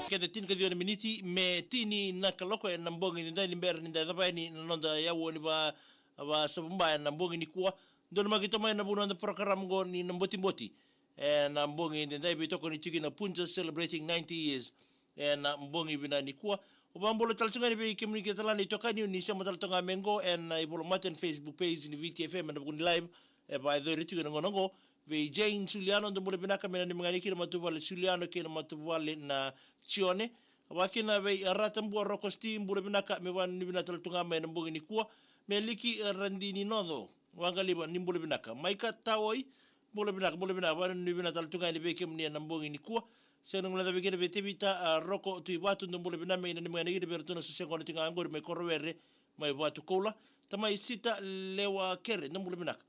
Kede tin kadiona miniti me tini nakaloko e nambongi ni ndani mbera ni ndai dhapai ni nonda ya woni ba sabumba na nambongi ni kuwa ndona magitoma na buno na program go ni namboti mboti e na mbongi ni ndai bitoko ni tiki na punja celebrating 90 years e na mbongi bina ni kuwa ubambolo talchunga ni be kimni ketala ni tokani ni sema taltonga mengo en ibolo maten Facebook page ni VTFM na bukundi live e ba the ritu ngo ngo ve Jane Suliano ndo mule binaka mena ni mngani kina matubale Suliano kina matubale na Chione wakina ve ratambu rokosti mule binaka me wan ni binata tunga mena mbongi ni kuwa me liki randi ni nodo wangaliba ni mule binaka maika tawoi mule binaka wan ni binata tunga ni be kimni na mbongi ni kuwa seno ngula be kene bete bita roko tu watu ndo mule binama ina ni mngani kina bertuna sose kono tinga angor me korwere mai watu kola tama isita lewa kere ndo mule binaka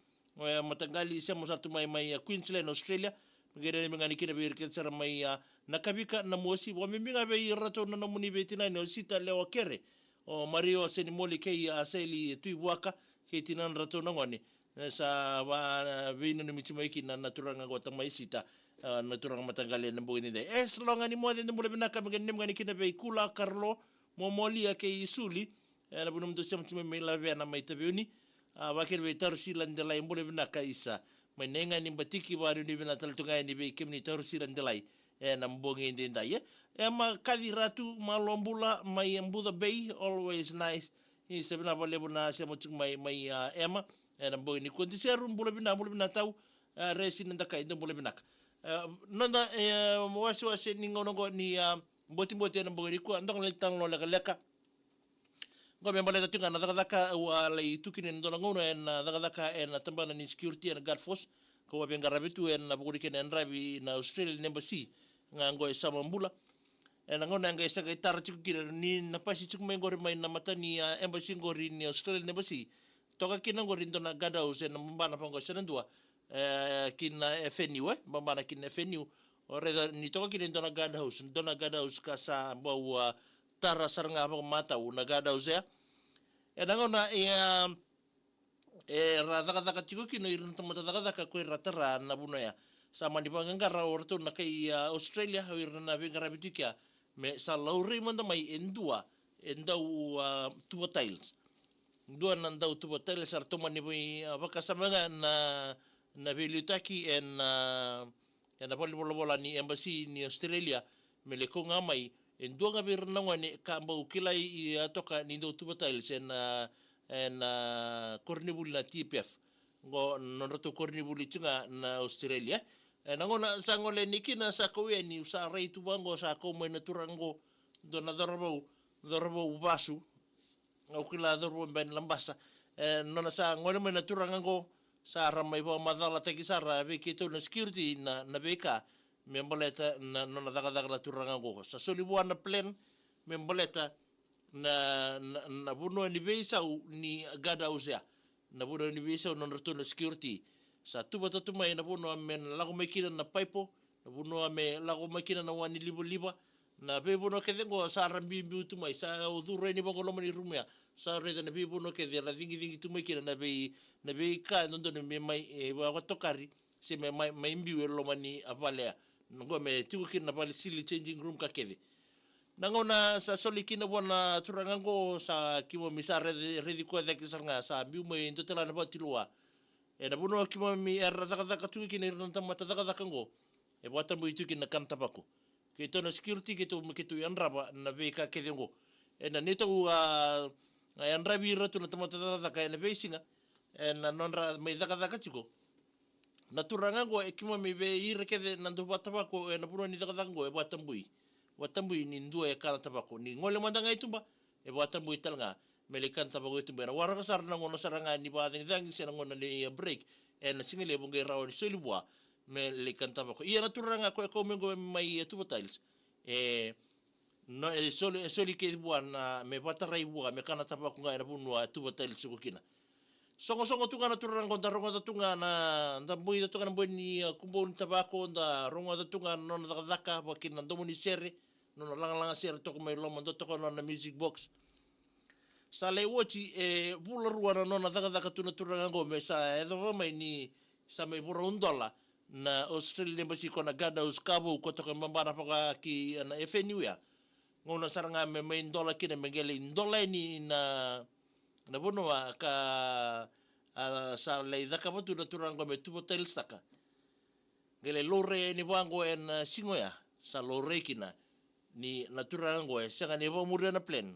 matangali siamo satu mai Queensland Australia mgere mengani kina birket sara mai nakabika na mosi wa miminga be rato na muni betina no sita lewa kere o Mario Senimoli ke aseli tuiwaka ke tinan rato na ngone sa wa vino ni michimaiki na naturanga gota mai sita naturanga matangali na bugini de es longa ni mode ndumule binaka mengani kina be kula Carlo momoli ke isuli na bunum do siamo mai la vena mai tabiuni wakil be tarusilan delay mbole binaka isa menenga ni batiki baru ni bina taltunga ni be kimni tarusilan delay na mbongi ndinda ye ma kaviratu malombula mai Mbudha Bay always nice is bina vale buna sema mai ema na mbongi ni kondiseru mbole bina tau resin ndaka ndo mbole binaka nanda wasi ni ngono ni mboti na mbongi ku ndong letang lo leka ngome mbale tatunga na daka wala itukine ndona ngono en daka en tambana ni security and guard force ko wa benga rabitu en na buguri ken rabi na Australian embassy ngango sama mbula en ngona ngai sa gitar chukire ni na pasi chuk mengori mai na matani embassy ngori ni Australian embassy toka kina ngori ndona gada usen mbana pango senandua kina FNU mbana kina FNU ore ni toka kina ndona gada house kasa mbau tara saranga apa mata una gada uzea ngona radaka tiko kino irin tamata radaka ko ratara na buno ya sama di pangangara orto na kai Australia irna bengara bitikia me sa lauri manda mai endau tuba tiles dua nandau tuba tiles arto mani boi bakasamanga na velutaki en na bola ni embassy ni Australia me le ko ngamai en dua ngabir nangwane ka mbau kilai I atoka ni do tuba tiles en kornibul na TPF ngo nonroto kornibul itunga na Australia nangona sangole nikina sa kowe ni usa rei tubango sa ko mo na turango do na dorbo basu ngo kila dorbo ben lambasa nona sa ngone mo na turango sa ramai ba madala tekisara be kito na security na beka memboleta na nona daga turango sa solibuana plan memboleta na buno ni beisa ni gada uzea na buno ni beisa non return security sa tuba mai na buno men lago makina na paipo na buno me lago makina na wani liba na be buno ke dengo sa rambi tu mai sa udure ni bangolo mani rumia sa reda na be buno ke de la vingi tu mai kina na be ka non me mai wa tokari se me mai mbiu lo mani avalea ngo me tu kina pali sili changing room ka keve nangona sa solikina bona turangango sa kimo misa redi ko de kisanga sa biu mo intotela na batilua na buno kimo mi daga tu kina iranta mata daga ngo e bota mo itu kina kanta bako ke to na security ke to yanraba na beka ke dengo na neto yanrabi ratu na tamata daga na besinga na nonra me daga chiko na turangango e kimo mi be irke de na do bata bako na buno ni daga ngo e bota mbui watambu ni ndua e kana tabako ni ngole mandanga itumba e watambu italnga mele kan tabako itumba na waraka sar na ngono saranga ni ba dang sena ngona le break e na singile bunge rawo ni solibwa mele kan tabako ia na turanga ko mengo mai tubo tiles no soli ke buana me batarai bua me kana tabako ngai na bunua tubo tiles ko kina songo tunga na turang konta rongo ta tunga na bui ta tunga na bui ni kumbo ni tabako da rongo ta tunga no na daka bakin na domo ni sere no na langa sere toko mai loma do toko na music box sa le wochi bula ruana no na daka tuna turanga ngome sa edo mai ni sa mai bura $1 na Australia Embassy kona gada uskabu ko toko mambara paka ki na FNUya ngona saranga me mai $1 kina mengele $1 ni na bono ka sa le daka batu na turanga me tubo tel saka gele lore ni wango en singoya sa lore kina ni na turanga e sanga ni muri na plan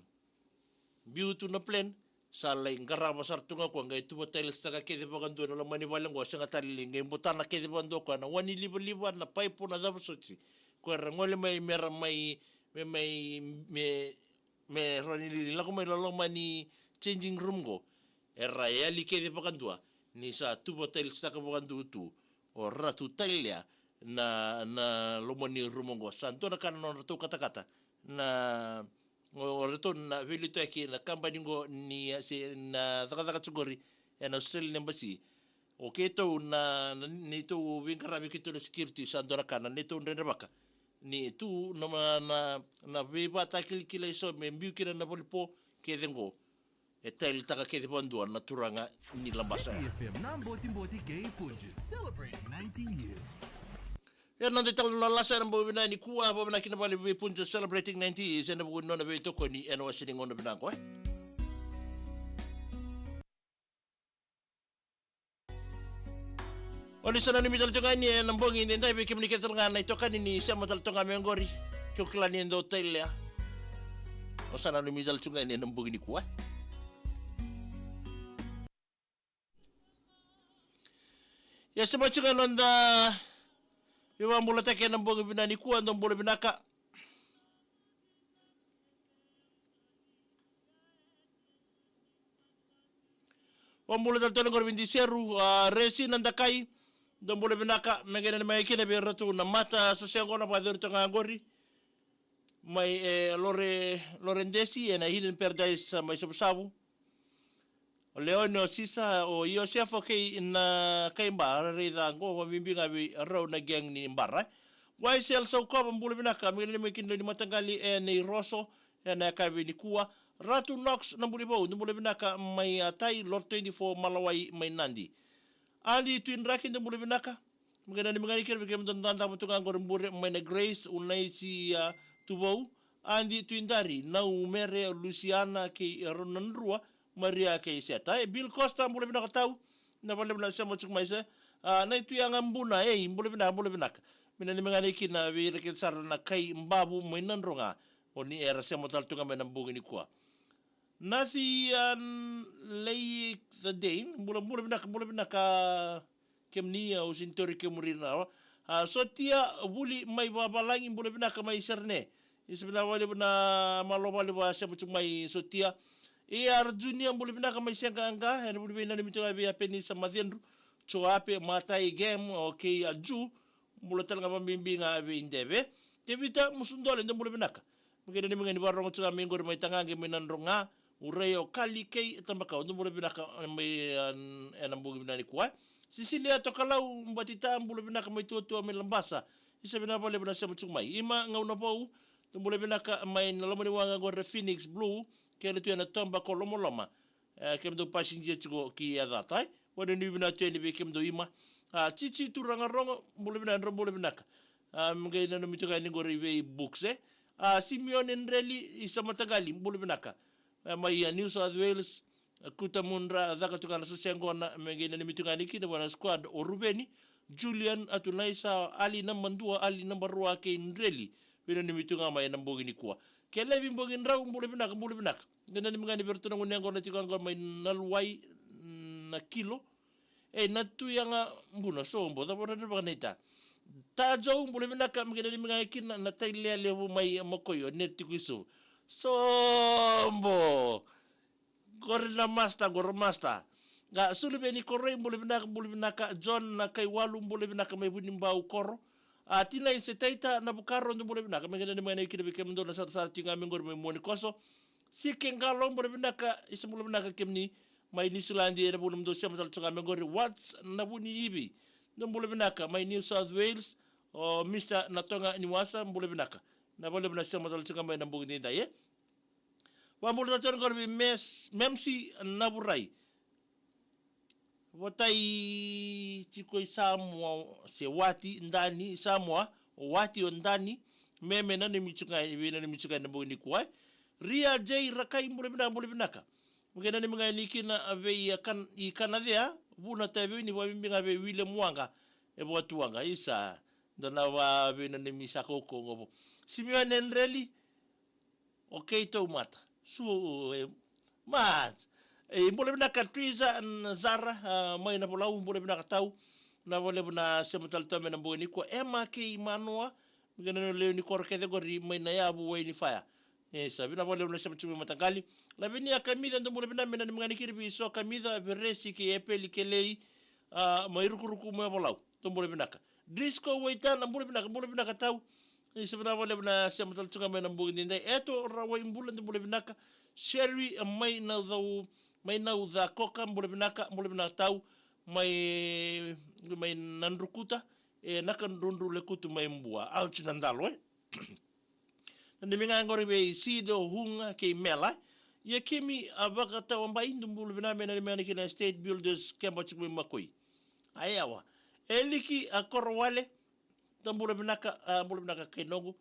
biutu na plan sa le ngara basar tunga ko ngai tubo tel saka ke de bagandu na mani walango sanga tali ngai butana ke de bando ko na wani liba na paipo na da sochi ko ngole mai mera mai me roni li la ko mai lo mani changing room go era ya li ke de pakandua ni sa tubo tel staka pakandu tu o ratu talia na lomoni room go santo na kana no to kata na o reto na velito ki na company go ni se na taka tsugori en Australian Embassy o ke to na ni to winkara bi kito security santo na kana ni to ndene baka ni tu na viva takil so me mbiu kina na polipo ke dengo e tel taka ke bandua na turanga ni lambasa FM Nambo Timboti Gay Punches celebrating 19 years. Ya nanti tal na lasa na bobina ni kuwa bobina kina bali be punches celebrating 90 years na bugo na be to ko ni eno wasini ngono binango Oni sana ni mital tunga ni nambongi ni ndai be kimni kesal ngana itoka ni sama tal tunga mengori kuklani ndo hotel ya Osana ni mital tunga ni nambongi ni kuwa Ya sema chunga nonda Iwa mbula teke nambongi binani kuwa ndo mbula binaka Wambula tal tunga bindi seru resi nandakai ndo mbula binaka mengene ni maikine be ratu na mata sosiangona pa dhuri tunga ngori mai Lorendesi na Hidden Paradise mai sabu Leone sisa o Yosefo kei na kaimba reida ngo wa bimbinga bi ro na geng ni mbara wai sel so ko mbulu binaka mengene ni maikine ni matangali ni roso na kabi ni kuwa ratu nox na mbulu binaka mai atai lot 24 malawai mai nandi ali twin rakin de mbulu binaka mengene ni mengani kere bekem tanda butunga ngor mbure mai na Grace unai si tubou andi twindari na umere Luciana ke ronanrua Maria ke seta Bill Costa mbule bina katau na bale bina sema chuk maisa na itu yang ambuna mbule bina mina ni mengani kina vi reket sar na kai mbabu mainan ronga oni era sema tal tunga mena mbugi ni kwa nasi lay the day mbule bina ka kemnia o sintori kemurina sotia buli mai babalangi mbule bina ka mai serne isbina wale bina malobale ba sema chuk mai sotia Arjunia mbule bina kama isenga anga en mbule bina ni mitoa bia peni sa mathendu choape matai game okay aju mbule talanga bambimbi nga be indebe tevita musundole ndo mbule binaka mugede ni mngeni barongo tsuga mingori mai tangange minandronga ureyo kali kei tambaka ndo mbule binaka mai en mbule bina ni kwa Sisilia tokalau mbatita mbule binaka mai tuwa melambasa isa bina bale bina sema tsumai ima ngauna pau mbule binaka mai nalomani wanga gore Phoenix Blue kele tu na tomba ko loma kem do passenger chugo ki adatai wona ni bina teni be kem do ima chichi turanga rongo mbule binaka mngai na mituka ni gore be bukse Simeon Enreli isamatagali mbule binaka mai New South Wales Kutamunra zaka tukana sosengona mngai na mituka ni kida wana squad o Rubeni Julian atunaisa ali nambandua ali nambarua ke Enreli bina ni mitunga mai nambogi ni kwa kele bimbogi ndrau mbule binaka ngenda ni mngani bertuna ngunengo na tikanga mai nalwai na kilo na tu yanga mbuna sombo da bona ba neta ta jau bule binaka mgena mga ikina na tailea levo mai makoyo neti kuisu sombo gore na master gore master ga sulu ni koroi bule binaka John na kai walu bule binaka mai buni mbau koro tina se taita na bukaro ndo bule binaka mgena ni mga ikina bikem ndo na sa tinga mingor mai moni koso si kengalo bule binaka isa bule binaka kemni mai ni Sulandi na bule ndo siya masal tunga mingor what's na buni ibi ndo bule binaka mai New South Wales o Mr. Natonga Niwasa mbule binaka na bole bina sema tal tsika mai na mbugi nda ye wa mbule na tsonga bi memsi naburai wotai chiko Samoa se wati ndani Samoa wati ndani meme na ni michuka ibina ni michuka na mbugi kwa Ria J Rakai mbule binaka mgena ni mga nikina ave kan I Canada buna tabe ni wa mbinga ave William Mwanga e botuanga isa dona wa bina ni misako ko ngobo simio nenreli okay to mata so mat mbole bina katwiza zara mai na bolau mbole bina katau na bole bina semutal tome na mboni ko ema ke manua ngene no le ni korke de gori mai na yabu we ni fire sabi na bole bina semutu matangali la bini akamida ndo mbole bina mena ni mngani kiri so kamida veresi ke epeli kelei mai rukuruku mo bolau ndo mbole bina ka Drisco waita na mbule binaka tau isabana wale bina siya mataltunga mai na mbugi ninday eto rawa imbula na mbule binaka sherry mai na uza koka mbule binaka tau mai nandrukuta naka ndundu lekutu mai mbua au chinandalo Nandimina ngori be sido hunga ke mela ye kimi abaka tau ambai mbule binaka mena nimani kina State Builders kemba chukwe makoi ayawa eliki akorwale tambula binaka kainogu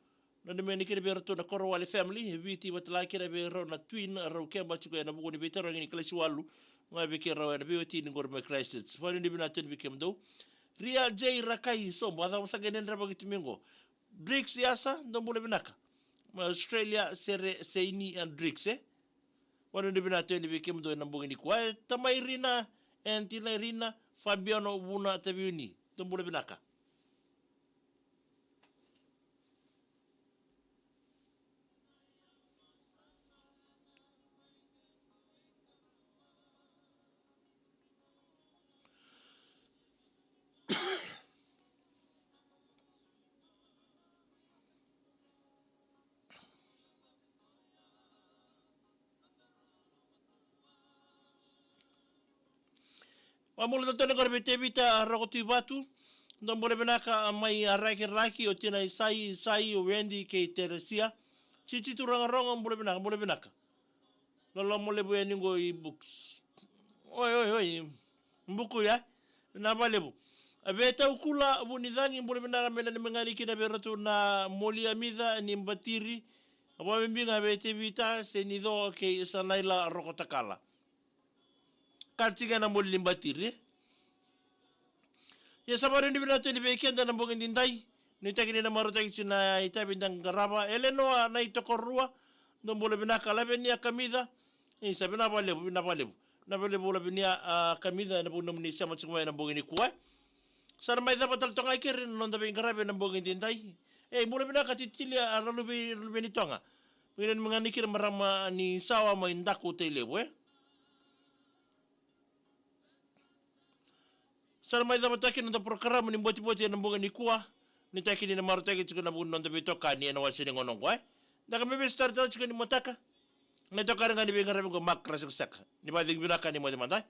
na nimeni kire berto na korwale family viti watla kire be na twin ro kemba chiko na bugo ni betero ngini klasi walu ngabe ke ro na viti ni gorme Christ fani ni binaten bikem do Ria J Rakai so bada usagenen raba gitimingo Drix yasa tambula binaka Australia sere seini and Drix wani ni binaten bikem do na bugo ni kwa tamairina Irina Fabiano Buna Tabiuni tumbule binaka Amul tatone kor bete bita rokoti batu ndom bole benaka mai raki o tina sai o Wendy ke Teresia chichi turanga ronga bole benaka lolo mole bu eningo I books oi mbuku ya na balebu abeta ukula bunidhangi bole benaka mena ni mengani kina beratu na moli amida ni mbatiri abo mbinga bete bita senido ke sanaila rokotakala Kantiga na muli limbatiri. Ya sabari ni binato ni bekenda na mbongin dindai. Nitakini na marotaki sina itabindang garaba. Elenoa na itokorua. Ndombole binaka labenia kamida. Isa binabalebu. Nabalebu labenia kamida na bunam ni sama chumay na mbongin kuwa. Sana may dapat taltonga ikirin nonda bingarabe na mbongin dindai. Mula binaka titili aralubi nitonga. Minan mga nikir marama ni sawa maindaku tailebu Sana mai da bataki na programa ni boti na mbonga ni kuwa ni taki ni marutaki chiko na buno ndo bitoka ni na wasini ngono kwa daga mebe start chiko ni motaka na toka nga ni benga rabi ko makra saka ni ba dig binaka ni mo demanda